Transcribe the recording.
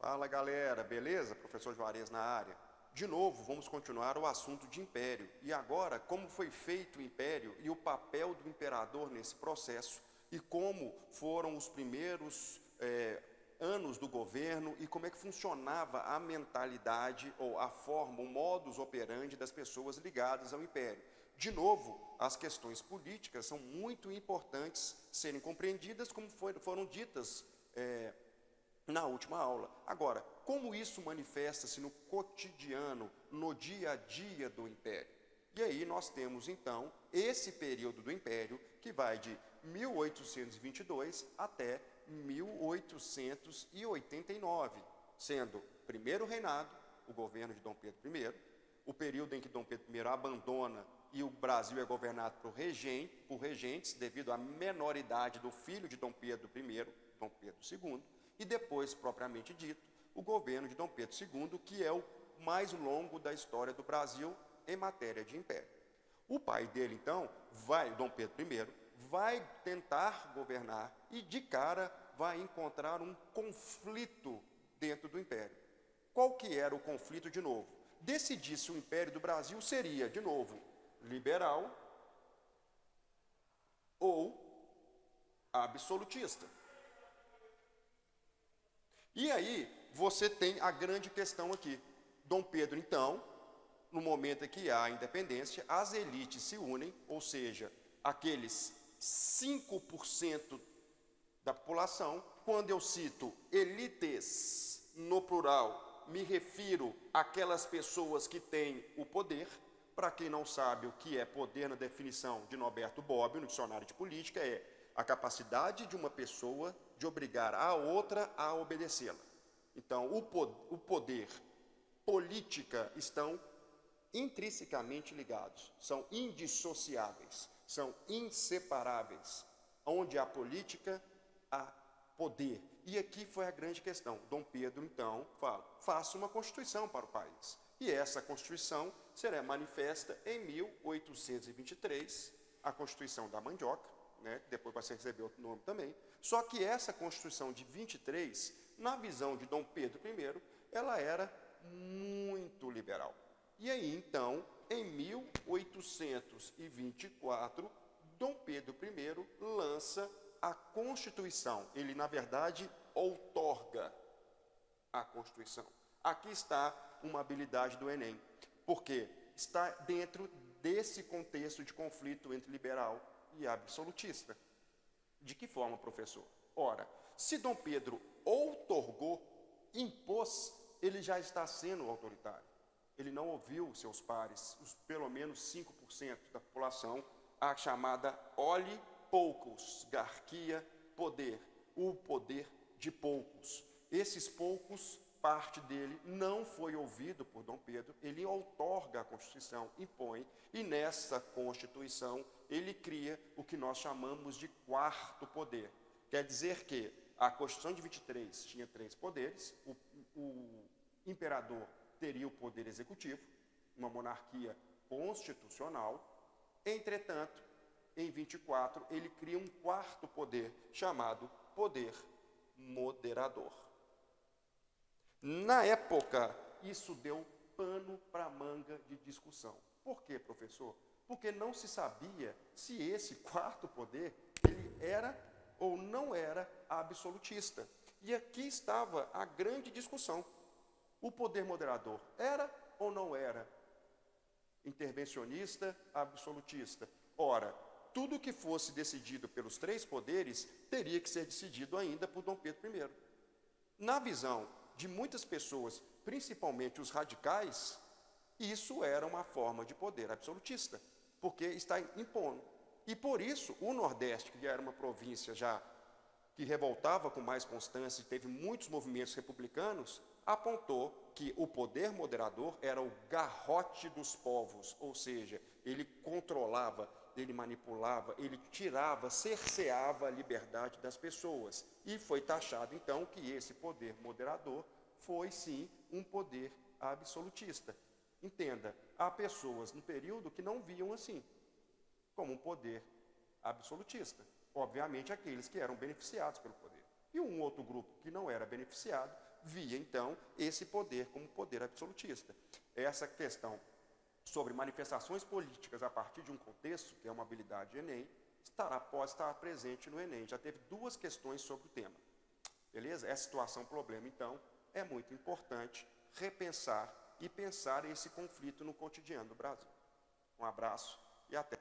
Fala galera, beleza? Professor Juarez na área. De novo, vamos continuar o assunto de império. E agora, como foi feito o império e o papel do imperador nesse processo e como foram os primeiros anos do governo e como é que funcionava a mentalidade ou a forma, o modus operandi das pessoas ligadas ao império. De novo, as questões políticas são muito importantes serem compreendidas, como foram ditas na última aula. Agora, como isso manifesta-se no cotidiano, no dia a dia do Império? E aí nós temos, então, esse período do Império, que vai de 1822 até 1889, sendo primeiro reinado, o governo de Dom Pedro I, o período em que Dom Pedro I abandona e o Brasil é governado por regentes, devido à menoridade do filho de Dom Pedro I, Dom Pedro II, e depois, propriamente dito, o governo de Dom Pedro II, que é o mais longo da história do Brasil em matéria de império. O pai dele, então, Dom Pedro I, vai tentar governar e, de cara, vai encontrar um conflito dentro do império. Qual que era o conflito, de novo? Decidir se o império do Brasil seria, de novo, liberal ou absolutista. E aí, você tem a grande questão aqui. Dom Pedro, então, no momento em que há a independência, as elites se unem, ou seja, aqueles 5% da população. Quando eu cito elites no plural, me refiro àquelas pessoas que têm o poder. Para quem não sabe o que é poder na definição de Norberto Bobbio, no dicionário de política, é a capacidade de uma pessoa de obrigar a outra a obedecê-la. Então, o poder, política estão intrinsecamente ligados, são indissociáveis, são inseparáveis. Onde há política, há poder. E aqui foi a grande questão. Dom Pedro, então, fala, faça uma constituição para o país. E essa constituição será manifesta em 1823, a Constituição da Mandioca, depois vai receber outro nome também. Só que essa Constituição de 23, na visão de Dom Pedro I, ela era muito liberal. E aí, então, em 1824, Dom Pedro I lança a Constituição. Ele, na verdade, outorga a Constituição. Aqui está uma habilidade do Enem, porque está dentro desse contexto de conflito entre liberal e absolutista. De que forma, professor? Ora, se Dom Pedro outorgou, impôs, ele já está sendo autoritário. Ele não ouviu seus pares, pelo menos 5% da população, a chamada oli poucos, garquia, poder, o poder de poucos. Esses poucos, parte dele não foi ouvido por Dom Pedro, ele outorga a Constituição, impõe, e nessa Constituição ele cria o que nós chamamos de quarto poder. Quer dizer que a Constituição de 23 tinha 3 poderes, o imperador teria o poder executivo, uma monarquia constitucional. Entretanto, em 24, ele cria um quarto poder, chamado poder moderador. Na época, isso deu pano para manga de discussão. Por quê, professor? Porque não se sabia se esse quarto poder ele era ou não era absolutista. E aqui estava a grande discussão. O poder moderador era ou não era intervencionista, absolutista? Ora, tudo que fosse decidido pelos 3 poderes teria que ser decidido ainda por Dom Pedro I. Na visão de muitas pessoas, principalmente os radicais, isso era uma forma de poder absolutista, porque está impondo. E por isso, o Nordeste, que era uma província já que revoltava com mais constância e teve muitos movimentos republicanos, apontou que o poder moderador era o garrote dos povos, ou seja, ele controlava, ele manipulava, ele tirava, cerceava a liberdade das pessoas. E foi taxado, então, que esse poder moderador foi, sim, um poder absolutista. Entenda, há pessoas no período que não viam assim, como um poder absolutista. Obviamente, aqueles que eram beneficiados pelo poder. E um outro grupo que não era beneficiado via, então, esse poder como poder absolutista. Essa questão sobre manifestações políticas a partir de um contexto, que é uma habilidade Enem, pode estar presente no Enem. Já teve 2 questões sobre o tema. Beleza? Essa situação, problema, então, é muito importante repensar e pensar esse conflito no cotidiano do Brasil. Um abraço e até.